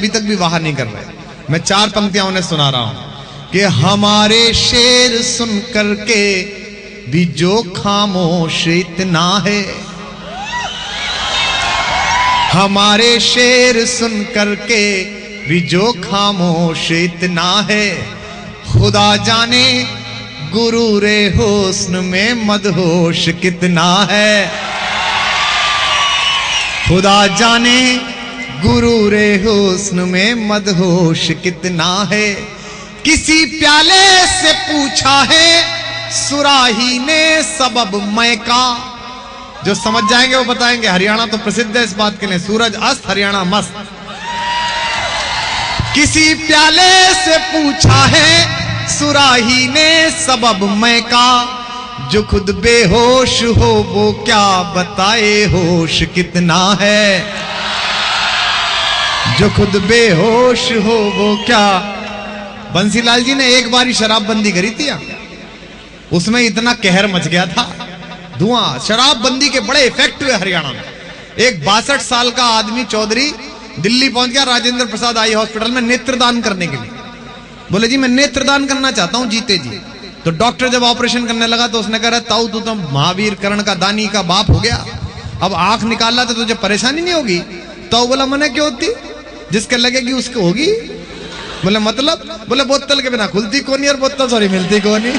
अभी तक भी बाहर नहीं कर रहे। मैं 4 पंक्तियां उन्हें सुना रहा हूं कि हमारे शेर सुन करके भी जो खामोश इतना है, हमारे शेर सुन करके भी जो खामोश इतना है, खुदा जाने गुरूरे हुस्न में मदहोश कितना है, खुदा जाने गुरूरे हुस्न में मदहोश कितना है। किसी प्याले से पूछा है सुराही ने सबब मैं का, जो समझ जाएंगे वो बताएंगे। हरियाणा तो प्रसिद्ध है इस बात के लिए, सूरज अस्त हरियाणा मस्त। किसी प्याले से पूछा है सुराही ने सबब मैं का, जो खुद बेहोश हो वो क्या बताए होश कितना है, जो खुद बेहोश हो वो क्या। बंसीलाल जी ने एक बार ही शराबबंदी करी थी, उसमें इतना कहर मच गया था, धुआं। शराबबंदी के बड़े इफेक्ट हुए हरियाणा में। एक 62 साल का आदमी चौधरी दिल्ली पहुंच गया राजेंद्र प्रसाद आई हॉस्पिटल में नेत्रदान करने के लिए। बोले जी मैं नेत्रदान करना चाहता हूं जीते जी। तो डॉक्टर जब ऑपरेशन करने लगा तो उसने कहा ताऊ तू तो महावीर कर्ण का दानी का बाप हो गया, अब आंख निकालना तो तुझे परेशानी नहीं होगी। तो बोला मने क्यों होती, जिसके लगेगी उसको होगी। बोले मतलब, बोले बोतल के बिना खुलती कोनी और बोतल सॉरी मिलती कोनी,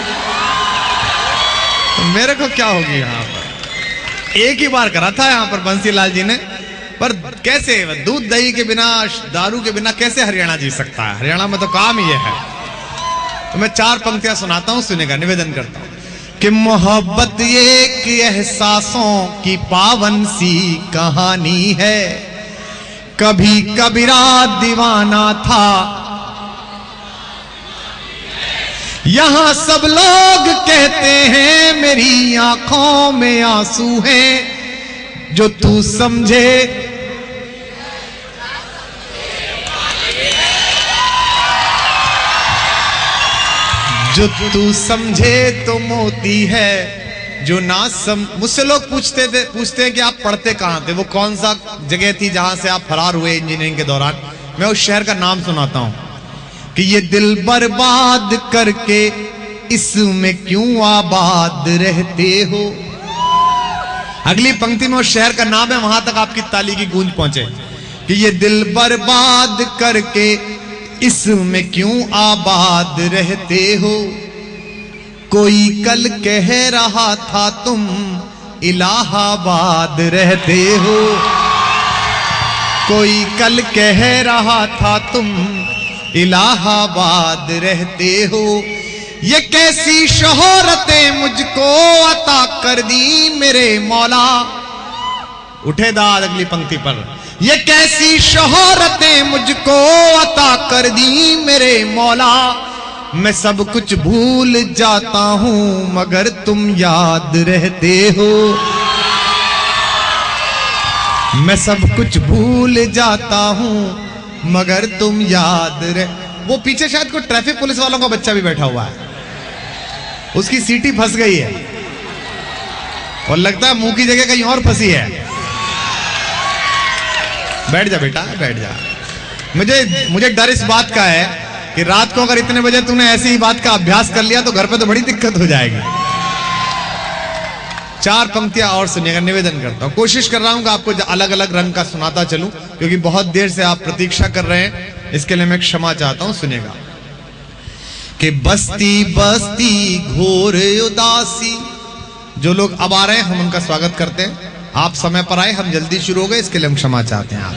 तो मेरे को क्या होगी। यहाँ पर एक ही बार करा था यहाँ पर बंसीलाल जी ने, पर कैसे दूध दही के बिना दारू के बिना कैसे हरियाणा जी सकता है। हरियाणा में तो काम ये है। तो मैं 4 पंक्तियां सुनाता हूं, सुनेगा, निवेदन करता हूं कि मोहब्बत एक एहसासों की पावन सी कहानी है, कभी कबीरा दीवाना था, यहां सब लोग कहते हैं मेरी आंखों में आंसू हैं, जो तू समझे जो तू समझे तो मोती है, जो ना मुझसे लोग पूछते हैं कि आप पढ़ते कहां थे, वो कौन सा जगह थी जहां से आप फरार हुए इंजीनियरिंग के दौरान। मैं उस शहर का नाम सुनाता हूं कि ये दिल बर्बाद करके इसमें क्यों आबाद रहते हो। अगली पंक्ति में उस शहर का नाम है, वहां तक आपकी ताली की गूंज पहुंचे कि ये दिल बर्बाद करके इसमें क्यों आबाद रहते हो। कोई कल कह रहा था तुम इलाहाबाद रहते हो, कोई कल कह रहा था तुम इलाहाबाद रहते हो। ये कैसी शोहरतें मुझको अता कर दी मेरे मौला। उठे दाद अगली पंक्ति पर, ये कैसी शोहरतें मुझको अता कर दी मेरे मौला। मैं सब कुछ भूल जाता हूं मगर तुम याद रहते हो, मैं सब कुछ भूल जाता हूं मगर तुम याद रह। वो पीछे शायद कोई ट्रैफिक पुलिस वालों का बच्चा भी बैठा हुआ है, उसकी सीटी फंस गई है और लगता है मुंह की जगह कहीं और फंसी है। बैठ जा बेटा बैठ जा। मुझे डर इस बात का है कि रात को अगर इतने बजे तूने ऐसी ही बात का अभ्यास कर लिया तो घर पे तो बड़ी दिक्कत हो जाएगी। 4 पंक्तियां और सुनिएगा, निवेदन करता हूं। कोशिश कर रहा हूं कि आपको अलग अलग रंग का सुनाता चलूं, क्योंकि बहुत देर से आप प्रतीक्षा कर रहे हैं, इसके लिए मैं क्षमा चाहता हूं। सुनेगा कि बस्ती बस्ती घोर उदासी। जो लोग अब आ रहे हैं हम उनका स्वागत करते हैं। आप समय पर आए, हम जल्दी शुरू हो गए, इसके लिए हम क्षमा चाहते हैं। आप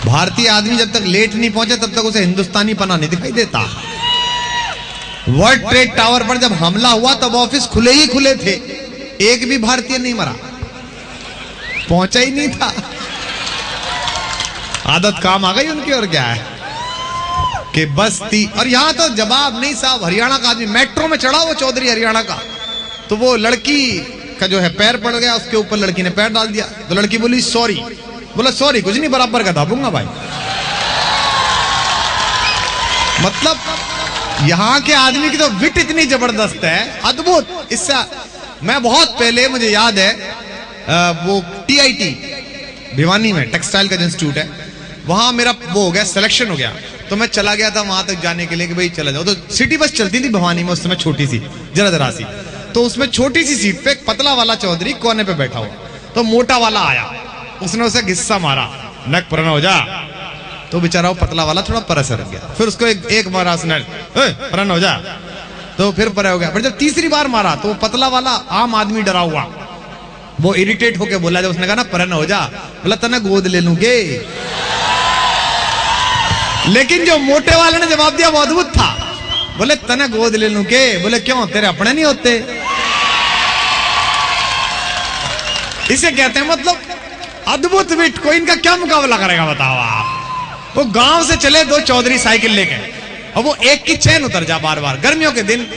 भारतीय आदमी जब तक लेट नहीं पहुंचे तब तक उसे हिंदुस्तानी पना नहीं दिखाई देता। वर्ल्ड ट्रेड टावर पर जब हमला हुआ तब ऑफिस खुले ही खुले थे, एक भी भारतीय नहीं मरा, पहुंचा ही नहीं था। आदत काम आ गई उनकी, और क्या है कि बस्ती। और यहां तो जवाब नहीं साहब, हरियाणा का आदमी मेट्रो में चढ़ा, वो चौधरी हरियाणा का, तो वो लड़की का जो है पैर पड़ गया, उसके ऊपर लड़की ने पैर डाल दिया, तो लड़की बोली सॉरी। बोला सॉरी कुछ नहीं, बराबर का दाबूंगा भाई। मतलब यहां के आदमी की तो विट इतनी जबरदस्त है, अद्भुत। इससे मैं बहुत पहले, मुझे याद है वो TIT भिवानी में टेक्सटाइल का इंस्टीट्यूट है, वहां मेरा वो हो गया, सिलेक्शन हो गया। तो मैं चला गया था वहां तक जाने के लिए कि भाई चला जाओ। तो सिटी बस चलती थी भवानी में उस समय, छोटी सी जरा सी। तो उसमें छोटी सी सीट पे एक पतला वाला चौधरी कोने पे बैठा हुआ, तो मोटा वाला आया, उसने उसे गुस्सा मारा, नक पुराना हो जा। तो बेचारा वो पतला वाला थोड़ा परे से रह गया। फिर उसको एक मारा उसने, पुराना हो जा, तो फिर परे हो गया। फिर जब तीसरी बार मारा तो वो पतला वाला आम आदमी डरा हुआ, वो इरिटेट होके बोला, जब उसने कहा ना पुराना हो जा, बोला तना गोद ले लूंगे। लेकिन जो मोटे वाले ने जवाब दिया वो अद्भुत था, बोले तना गोद ले लूं के? बोले क्यों, तेरे अपने नहीं होते? इसे कहते हैं मतलब अद्भुत विट। कोई इनका क्या मुकाबला करेगा बताओ आप। वो गांव से चले दो चौधरी साइकिल लेके, और वो एक की चैन उतर जा बार बार, गर्मियों के दिन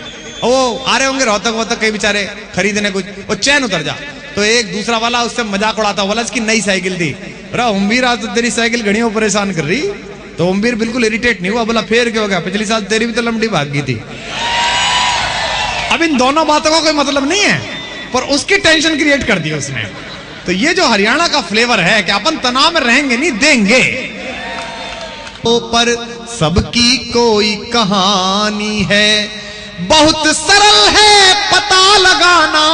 वो आ रहे होंगे रोहतक वोतक कई बेचारे खरीदने कुछ, वो चैन उतर जा। तो एक दूसरा वाला उससे मजाक उड़ाता, बोला इसकी नई साइकिल थी। अरे उम्मीर आज तो तेरी साइकिल घड़ियों परेशान कर रही। तो उम्मीर बिल्कुल इरिटेट नहीं हुआ, बोला फिर क्या हो गया, पिछली साल तेरी भी तो लंबी भाग गई थी। अब इन दोनों बातों का कोई मतलब नहीं है, पर उसकी टेंशन क्रिएट कर दी उसने। तो ये जो हरियाणा का फ्लेवर है कि अपन तनाव में रहेंगे नहीं, देंगे। पर सबकी कोई कहानी है, बहुत सरल है पता लगाना,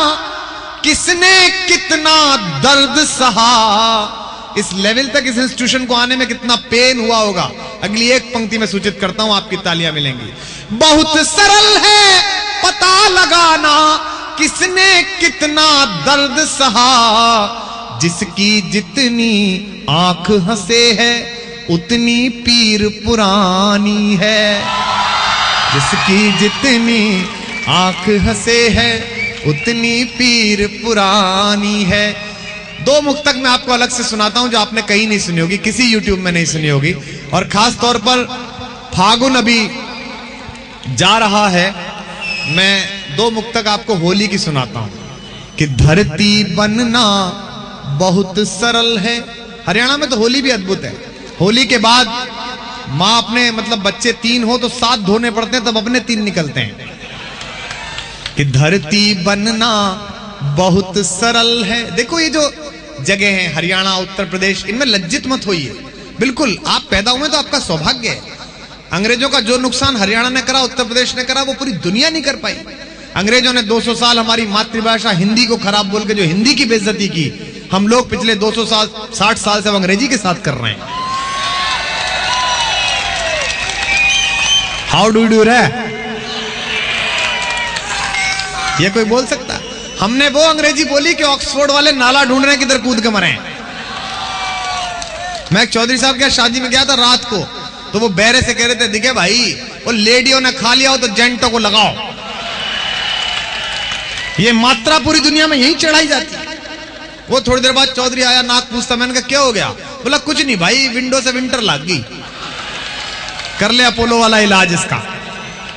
किसने कितना दर्द सहा। इस लेवल तक इस इंस्टीट्यूशन को आने में कितना पेन हुआ होगा, अगली एक पंक्ति में सूचित करता हूं, आपकी तालियां मिलेंगी। बहुत सरल है पता लगाना, किसने कितना दर्द सहा, जिसकी जितनी आंख हंसे है उतनी पीर पुरानी है। जिसकी जितनी आंख हंसे है उतनी पीर पुरानी है। दो मुक्तक मैं आपको अलग से सुनाता हूं जो आपने कहीं नहीं सुनी होगी, किसी यूट्यूब में नहीं सुनी होगी। और खास तौर पर फागुन अभी जा रहा है, मैं दो मुक्तक आपको होली की सुनाता हूं कि धरती बनना बहुत सरल है। हरियाणा में तो होली भी अद्भुत है। होली के बाद माँ अपने मतलब बच्चे 3 हो तो 7 धोने पड़ते हैं, तब अपने 3 निकलते हैं। कि धरती बनना बहुत सरल है। देखो ये जो जगह है हरियाणा, उत्तर प्रदेश, इनमें लज्जित मत होइए। बिल्कुल आप पैदा हुए तो आपका सौभाग्य है। अंग्रेजों का जो नुकसान हरियाणा ने करा, उत्तर प्रदेश ने करा, वो पूरी दुनिया नहीं कर पाई। अंग्रेजों ने 200 साल हमारी मातृभाषा हिंदी को खराब बोल के जो हिंदी की बेइज्जती की, हम लोग पिछले 200 साल 60 साल से अंग्रेजी के साथ कर रहे हैं। हाउ डू डू रे, ये कोई बोल सकता? हमने वो अंग्रेजी बोली कि ऑक्सफोर्ड वाले नाला ढूंढ रहे हैं किधर कूद के मरे। मैं एक चौधरी साहब के शादी में गया था रात को, तो वो बैरे से कह रहे थे, दिखे भाई वो लेडियों ने खा लिया हो तो जेंटों को लगाओ। ये मात्रा पूरी दुनिया में यही चढ़ाई जाती है। वो थोड़ी देर बाद चौधरी आया, नाक पूछता, मैंने कहा क्या हो गया? बोला कुछ नहीं भाई, विंडो से विंटर लग गई, कर ले अपोलो वाला इलाज इसका।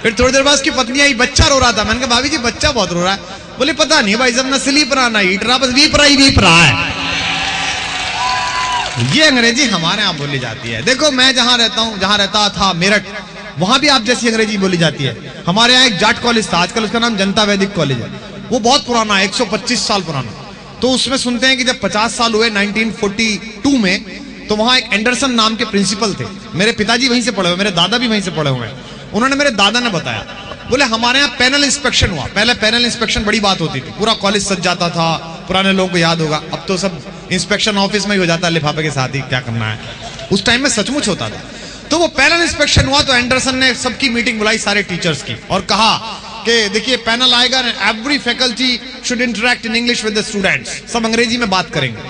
फिर थोड़ी देर बाद उसकी पत्नी आई, बच्चा रो रहा था। मैंने कहा भाभी जी बच्चा बहुत रो रहा है। बोले पता नहीं भाई, जब ना स्लीप रहा ना हीट रहा, बस वीप रहा है। ये अंग्रेजी हमारे यहाँ बोली जाती है। देखो मैं जहां रहता हूं, जहां रहता था मेरठ, वहां भी आप जैसी अंग्रेजी बोली जाती है। हमारे यहाँ एक जाट कॉलेज था, आजकल उसका नाम जनता वैदिक कॉलेज है। वो बहुत पुराना है, 125 साल पुराना। तो उसमें सुनते हैं कि जब 50 साल हुए 1942 में, तो वहां एक एंडरसन नाम के प्रिंसिपल थे। मेरे पिताजी वहीं से पढ़े हुए, मेरे दादा भी वहीं से पढ़े हुए हैं। उन्होंने, मेरे दादा ने बताया, बोले हमारे यहाँ पैनल इंस्पेक्शन हुआ। पहले पैनल इंस्पेक्शन बड़ी बात होती थी, पूरा कॉलेज सज जाता था, पुराने लोगों को याद होगा। अब तो सब इंस्पेक्शन ऑफिस में ही हो जाता है, लिफाफे के साथ ही क्या करना है। उस टाइम में सचमुच होता था। तो वो पैनल इंस्पेक्शन हुआ, तो एंडरसन ने सबकी मीटिंग बुलाई, सारे टीचर्स की, और कहा कि देखिए पैनल आएगा, every faculty should interact in English with the students, सब अंग्रेजी में बात करेंगे।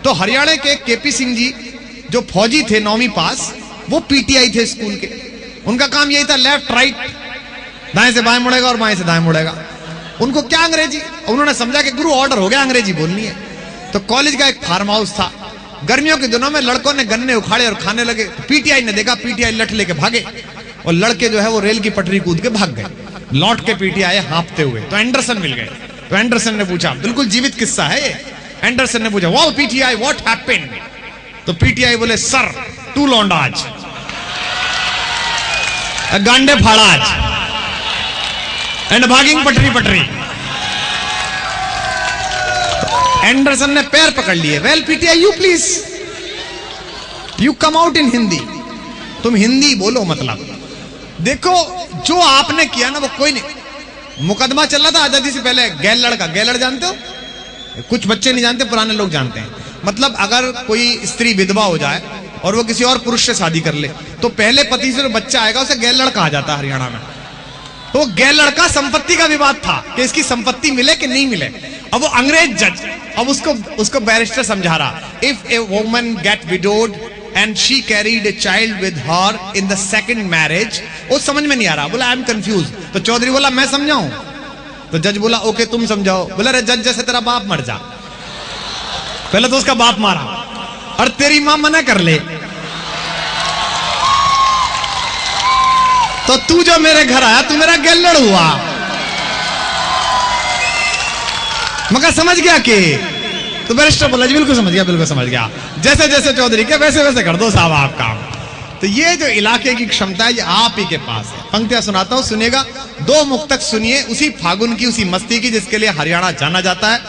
तो हरियाणा के केपी सिंह जी जो फौजी थे 9वीं पास, वो पीटीआई थे स्कूल के। उनका काम यही था, लेफ्ट राइट, दाएं से बाएं मुड़ेगा और बाएं से दाएं मुड़ेगा। उनको क्या अंग्रेजी, उन्होंने समझा कि गुरु ऑर्डर हो गया, अंग्रेजी बोलनी है। तो कॉलेज का एक फार्म हाउस था। गर्मियों के दिनों में लड़कों ने गन्ने उखाड़े और खाने लगे। पीटीआई ने देखा, पीटीआई लठ लेके भागे, और लड़के जो है वो रेल की पटरी कूद के भाग गए। लौट के पीटीआई हाँफते हुए, तो एंडरसन मिल गए। तो एंडरसन ने पूछा, बिल्कुल जीवित किस्सा है ये। एंडरसन ने पूछा, वाओ पीटीआई व्हाट हैपेंड? तो पीटीआई बोले, सर 2 लौंडाज, गांडे फाड़ाज एंड भागिंग पटरी। एंडरसन ने पैर पकड़ लिए, well PTI you you come out in Hindi, तुम हिंदी बोलो। मतलब देखो जो आपने किया ना वो कोई नहीं। मुकदमा चल रहा था आजादी से पहले, गैलड़ का। गैलड़ जानते हो? कुछ बच्चे नहीं जानते, पुराने लोग जानते हैं। मतलब अगर कोई स्त्री विधवा हो जाए और वो किसी और पुरुष से शादी कर ले तो पहले पति से जो बच्चा आएगा उसे गैलड़ कहा जाता है हरियाणा में। तो गैलड़ का संपत्ति का विवाद था कि इसकी संपत्ति मिले कि नहीं मिले। अब वो अंग्रेज जज अब उसको बैरिस्टर समझा रहा, if a woman get widowed and she carried a child with her in the second marriage, वो समझ में नहीं आ रहा। बोला आई एम कंफ्यूज। तो चौधरी बोला मैं समझाऊं? तो जज बोला ओके तुम समझाओ। बोला अरे जज जैसे तेरा बाप मर जा। पहले तो उसका बाप मारा और तेरी मां मना कर ले तो तू जो मेरे घर आया तू मेरा गैलड़ हुआ। मगर समझ गया कि? तो बैरिस्टर बोला जी बिल्कुल समझ गया, बिल्कुल समझ गया। जैसे जैसे चौधरी के वैसे वैसे कर दो साहब आप काम। तो ये जो इलाके की क्षमता है ये आप ही के पास है। पंक्तियां सुनाता हूं, सुनिएगा। 2 मुक्तक सुनिए उसी फागुन की, उसी मस्ती की जिसके लिए हरियाणा जाना जाता है।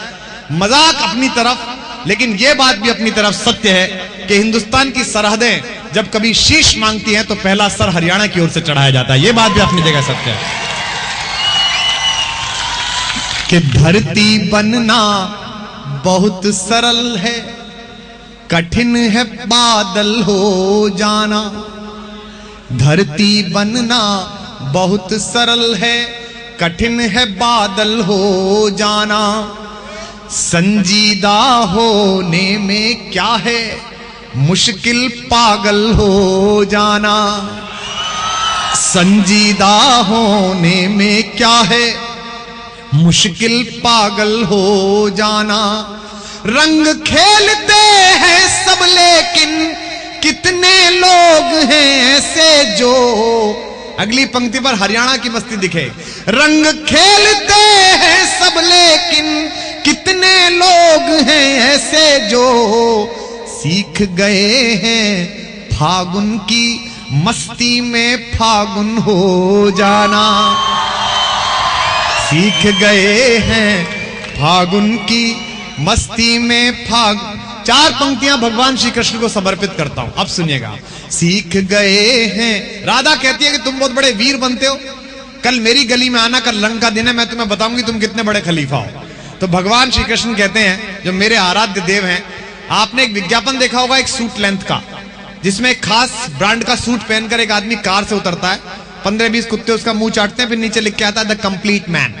मजाक अपनी तरफ, लेकिन यह बात भी अपनी तरफ सत्य है कि हिंदुस्तान की सरहदें जब कभी शीश मांगती हैं तो पहला सर हरियाणा की ओर से चढ़ाया जाता है। यह बात भी अपनी जगह सत्य है कि धरती बनना बहुत सरल है, कठिन है बादल हो जाना। धरती बनना बहुत सरल है, कठिन है बादल हो जाना। संजीदा होने में क्या है, मुश्किल पागल हो जाना। संजीदा होने में क्या है, मुश्किल पागल हो जाना। रंग खेलते हैं सब लेकिन कितने लोग हैं ऐसे जो, अगली पंक्ति पर हरियाणा की मस्ती दिखे। रंग खेलते हैं सब लेकिन कितने लोग हैं ऐसे जो सीख गए हैं फागुन की मस्ती में फागुन हो जाना। सीख गए हैं फागुन की मस्ती में फागुन। 4 पंक्तियां भगवान श्री कृष्ण को समर्पित करता हूं, अब सुनिएगा। सीख गए हैं, राधा कहती है कि तुम बहुत बड़े वीर बनते हो, कल मेरी गली में आना, कल रंग का दिन है, मैं तुम्हें बताऊंगी तुम कितने बड़े खलीफा हो। तो भगवान श्री कृष्ण कहते हैं, जो मेरे आराध्य देव हैं, आपने एक विज्ञापन देखा होगा एक सूट लेंथ का, जिसमें एक खास ब्रांड का सूट पहनकर एक आदमी कार से उतरता है, 15-20 कुत्ते उसका मुंह चाटते हैं, फिर नीचे लिख के आता है द कंप्लीट मैन।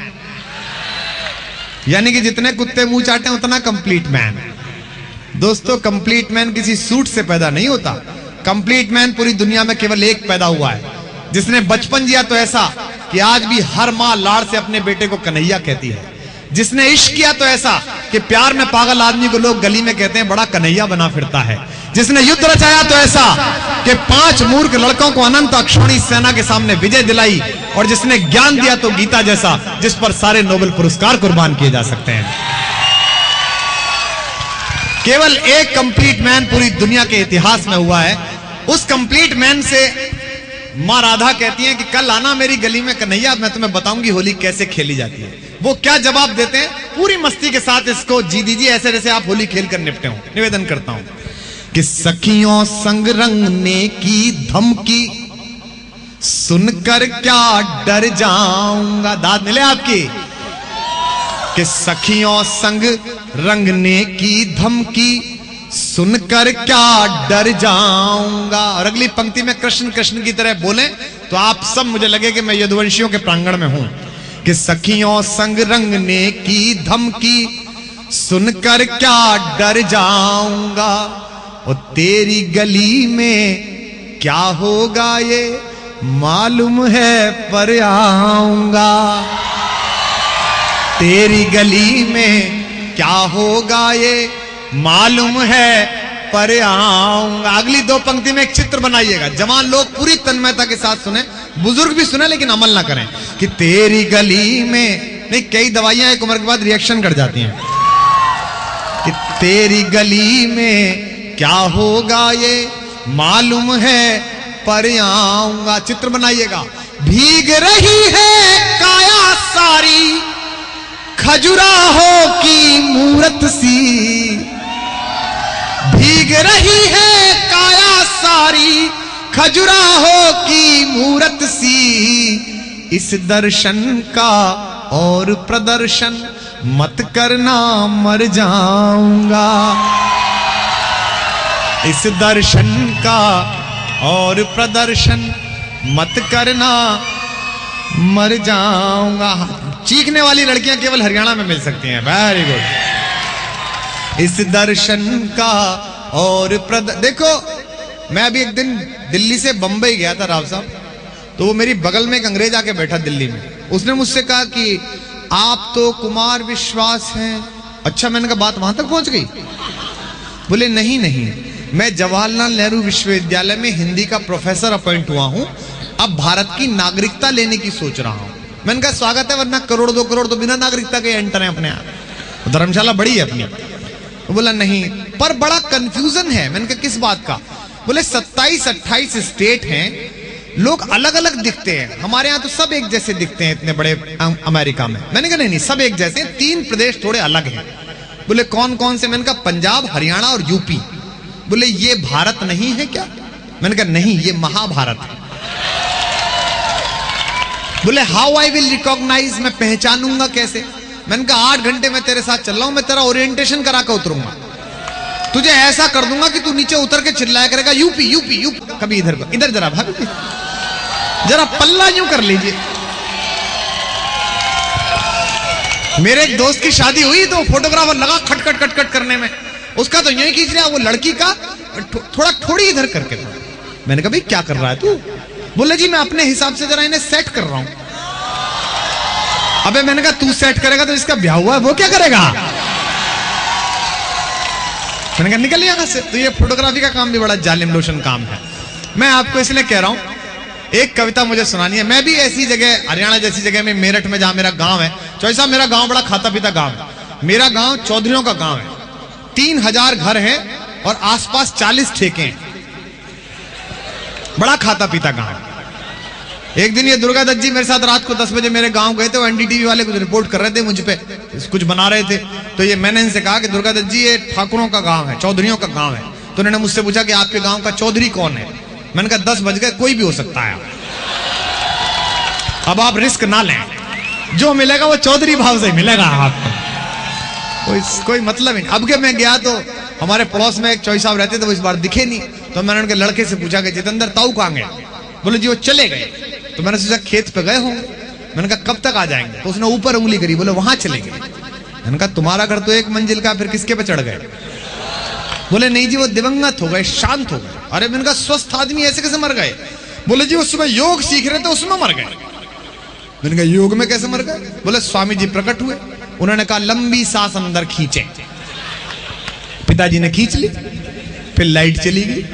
यानी कि जितने कुत्ते मुंह चाटते हैं उतना कंप्लीट मैन। दोस्तों कंप्लीट मैन किसी सूट से पैदा नहीं होता। कंप्लीट मैन पूरी दुनिया में केवल एक पैदा हुआ है, जिसने बचपन जिया तो ऐसा कि आज भी हर मां लाड़ से अपने बेटे को कन्हैया कहती है। जिसने इश्क किया तो ऐसा कि प्यार में पागल आदमी को लोग गली में कहते हैं बड़ा कन्हैया बना फिरता है। जिसने युद्ध रचाया तो ऐसा कि 5 मूर्ख लड़कों को अनंत अक्षौणी सेना के सामने विजय दिलाई। और जिसने ज्ञान दिया तो गीता जैसा, जिस पर सारे नोबेल पुरस्कार कुर्बान किए जा सकते हैं। केवल एक कंप्लीट मैन पूरी दुनिया के इतिहास में हुआ है। उस कंप्लीट मैन से मां राधा कहती हैं कि कल आना मेरी गली में कन्हैया, मैं तुम्हें बताऊंगी होली कैसे खेली जाती है। वो क्या जवाब देते हैं, पूरी मस्ती के साथ इसको जी दीजिए ऐसे जैसे आप होली खेल कर निपटे हो। निवेदन करता हूं कि सखियों संग रंगने की धमकी सुनकर क्या डर जाऊंगा। दाद मिले आपकी कि सखियों संग रंगने की धमकी सुनकर क्या डर जाऊंगा। और अगली पंक्ति में कृष्ण कृष्ण की तरह बोले तो आप सब मुझे लगे कि मैं यदुवंशियों के प्रांगण में हूं। कि सखियों संग रंगने की धमकी सुनकर क्या डर जाऊंगा। और तेरी गली में क्या होगा ये मालूम है पर आऊंगा। तेरी गली में क्या होगा ये मालूम है पर आऊंगा। अगली 2 पंक्ति में एक चित्र बनाइएगा, जवान लोग पूरी तन्मयता के साथ सुने, बुजुर्ग भी सुने लेकिन अमल ना करें। कि तेरी गली में, नहीं कई दवाइयां एक उम्र के बाद रिएक्शन कर जाती हैं। कि तेरी गली में क्या होगा ये मालूम है पर आऊंगा। चित्र बनाइएगा। भीग रही है काया सारी खजुराहो की मूरत सी। भीग रही है काया सारी खजुराहो की मूरत सी, इस दर्शन का और प्रदर्शन मत करना मर जाऊंगा। इस दर्शन का और प्रदर्शन मत करना मर जाऊंगा। चीखने वाली लड़कियां केवल हरियाणा में मिल सकती हैं। Very good. इस दर्शन का और देखो, मैं अभी एक दिन दिल्ली से बंबई गया था राव साहब, तो वो मेरी बगल में एक अंग्रेज आके बैठा दिल्ली में। उसने मुझसे कहा कि आप तो कुमार विश्वास हैं। अच्छा, मैंने कहा बात वहां तक पहुंच गई? बोले नहीं नहीं, मैं जवाहरलाल नेहरू विश्वविद्यालय में हिंदी का प्रोफेसर अपॉइंट हुआ हूं, अब भारत की नागरिकता लेने की सोच रहा हूं। मैंने कहा स्वागत है, वरना करोड़ 2 करोड़ तो बिना नागरिकता के एंटर है अपने आप। धर्मशाला बड़ी है अपनी। बोला नहीं, पर बड़ा कंफ्यूजन है। मैंने कहा किस बात का? बोले 27-28 स्टेट हैं, लोग अलग अलग दिखते हैं, हमारे यहाँ तो सब एक जैसे दिखते हैं इतने बड़े अमेरिका में। मैंने कहा नहीं, सब एक जैसे, 3 प्रदेश थोड़े अलग हैं। बोले कौन कौन से? मैंने कहा पंजाब, हरियाणा और यूपी। बोले ये भारत नहीं है क्या? मैंने कहा नहीं, ये महाभारत है। बोले हाउ आई विल रिकॉग्नाइज, मैं पहचानूंगा कैसे? मैंने कहा 8 घंटे में तेरे साथ चल रहा हूं, मैं तेरा ओरिएंटेशन करा कर उतरूंगा। तुझे ऐसा कर दूंगा कि तू नीचे उतर के चिल्लाया करेगा यूपी यूपी यूपी। कभी इधर जरा भाभी, जरा पल्ला यूं कर लीजिए। मेरे एक दोस्त की शादी हुई तो फोटोग्राफर लगा खटखट खटखट करने में, उसका तो यही खींच रहा, वो लड़की का थोड़ा थोड़ी इधर करके। मैंने कहा भाई क्या कर रहा है तू? बोले जी मैं अपने हिसाब से जरा इन्हें सेट कर रहा हूं। अबे मैंने कहा तू सेट करेगा तो इसका ब्याह हुआ है, वो क्या करेगा? मैंने कहा निकल यहां से। तो ये फोटोग्राफी का काम भी बड़ा जालिम लोशन काम है। मैं आपको इसलिए कह रहा हूं, एक कविता मुझे सुनानी है। मैं भी ऐसी जगह, हरियाणा जैसी जगह में, मेरठ में, जहां मेरा गांव है। चौसा मेरा गांव बड़ा खाता पीता गांव है। मेरा गांव चौधरियों का गांव है। 3000 घर हैं और आसपास 40 ठेके हैं। बड़ा खाता पीता गांव। एक दिन ये दुर्गा दत्त जी मेरे साथ रात को 10 बजे मेरे गांव गए थे। वो एनडीटीवी वाले कुछ रिपोर्ट कर रहे थे मुझ पे, कुछ बना रहे थे। तो ये मैंने इनसे कहा कि दुर्गा दत्त जी ये ठाकुरों का गांव है, चौधरियों का गांव है। तो उन्होंने मुझसे पूछा कि आपके गांव का चौधरी कौन है? मैंने कहा 10 बज गए, कोई भी हो सकता है। अब आप रिस्क ना लें, जो मिलेगा वो चौधरी भाव से मिलेगा आपको, कोई मतलब नहीं। अब के मैं गया तो हमारे पड़ोस में एक चौई साहब रहते थे, वो इस बार दिखे नहीं। तो मैंने उनके लड़के से पूछा कि जितेंद्र ताऊ कहाँ गए? बोले जी वो चले गए। तो मैंने सोचा खेत पे गए होंगे। मैंने कहा कब तक आ जाएंगे? तो उसने ऊपर उंगली करी, बोले वहां चले गए। मैंने कहा तुम्हारा घर तो 1 मंजिल का, फिर किसके पे चढ़ गए? बोले नहीं जी वो दिवंगत हो गए, शांत हो गए। अरे मैंने कहा स्वस्थ आदमी ऐसे कैसे मर गए? बोले जी वो सुबह योग सीख रहे थे, उसमें मर गए। मैंने कहा योग में कैसे मर गए? बोले स्वामी जी प्रकट हुए, उन्होंने कहा लंबी सांस अंदर खींचे। पिताजी ने खींच ली, फिर लाइट चली गई।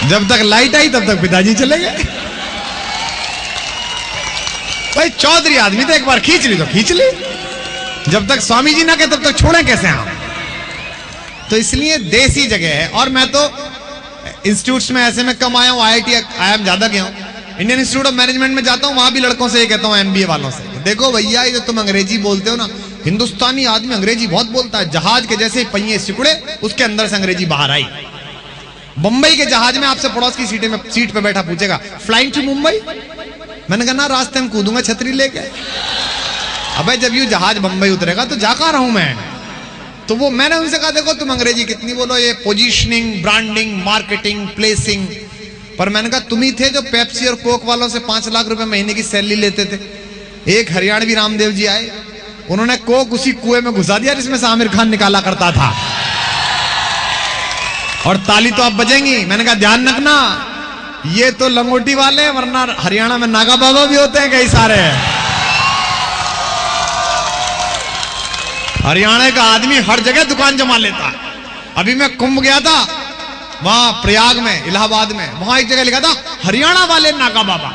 जब तक लाइट आई तब तक पिताजी चले गए। भाई चौधरी आदमी तो एक बार खींच ली तो खींच ली, जब तक स्वामी जी ना कहे तब तक छोड़े कैसे हम? तो इसलिए देसी जगह है। और मैं तो इंस्टीट्यूट्स में ऐसे में कम आया हूं, IIT IIM ज्यादा गया हूं। इंडियन इंस्टीट्यूट ऑफ मैनेजमेंट में जाता हूं, वहां भी लड़कों से ये कहता हूं, MBA वालों से, देखो भैया ये जो तुम अंग्रेजी बोलते हो ना, हिंदुस्तानी आदमी अंग्रेजी बहुत बोलता है। जहाज के जैसे पहिए सिकुड़े, उसके अंदर से अंग्रेजी बाहर आई। बंबई के जहाज में आपसे पड़ोस की सीट पे बैठा पूछेगा फ्लाइंग टू मुंबई? मैंने कहा ना, रास्ते में कूदूंगा छतरी लेके। अबे जब यू जहाज बंबई उतरेगा तो जा कहां रहा हूं मैं? तो वो मैंने उनसे कहा देखो तुम अंग्रेजी कितनी बोलो, ये पोजीशनिंग, ब्रांडिंग, मार्केटिंग, प्लेसिंग। पर मैंने कहा तुम ही थे जो पेप्सी और कोक वालों से 5 लाख रुपए महीने की सैलरी लेते थे। एक हरियाणवी रामदेव जी आए, उन्होंने कोक उसी कुएं में घुसा दिया जिसमें से आमिर खान निकाला करता था, और ताली तो आप बजेंगी। मैंने कहा ध्यान रखना, ये तो लंगोटी वाले, वरना हरियाणा में नागा बाबा भी होते हैं कई सारे। हरियाणा का आदमी हर जगह दुकान जमा लेता है। अभी मैं कुंभ गया था, वहां प्रयाग में, इलाहाबाद में, वहां एक जगह लिखा था हरियाणा वाले नागा बाबा।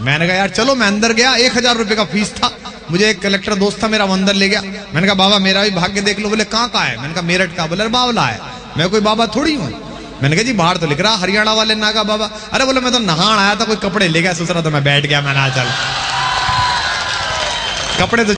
मैंने कहा यार चलो, मैं अंदर गया, 1000 रुपए का फीस था। मुझे एक कलेक्टर दोस्त था मेरा, वो अंदर ले गया। मैंने कहा बाबा मेरा भी भाग्य देख लो। बोले कहाँ का है? मैंने कहा मेरठ का। बोले बावला है, मैं कोई बाबा थोड़ी हूँ। मैंने कहा जी बाहर तो लिख रहा हरियाणा वाले नागा बाबा। अरे बोले मैं तो नहान आया था, कोई कपड़े ले गया, सोच रहा था मैं बैठ गया। मैंने चल कपड़े तो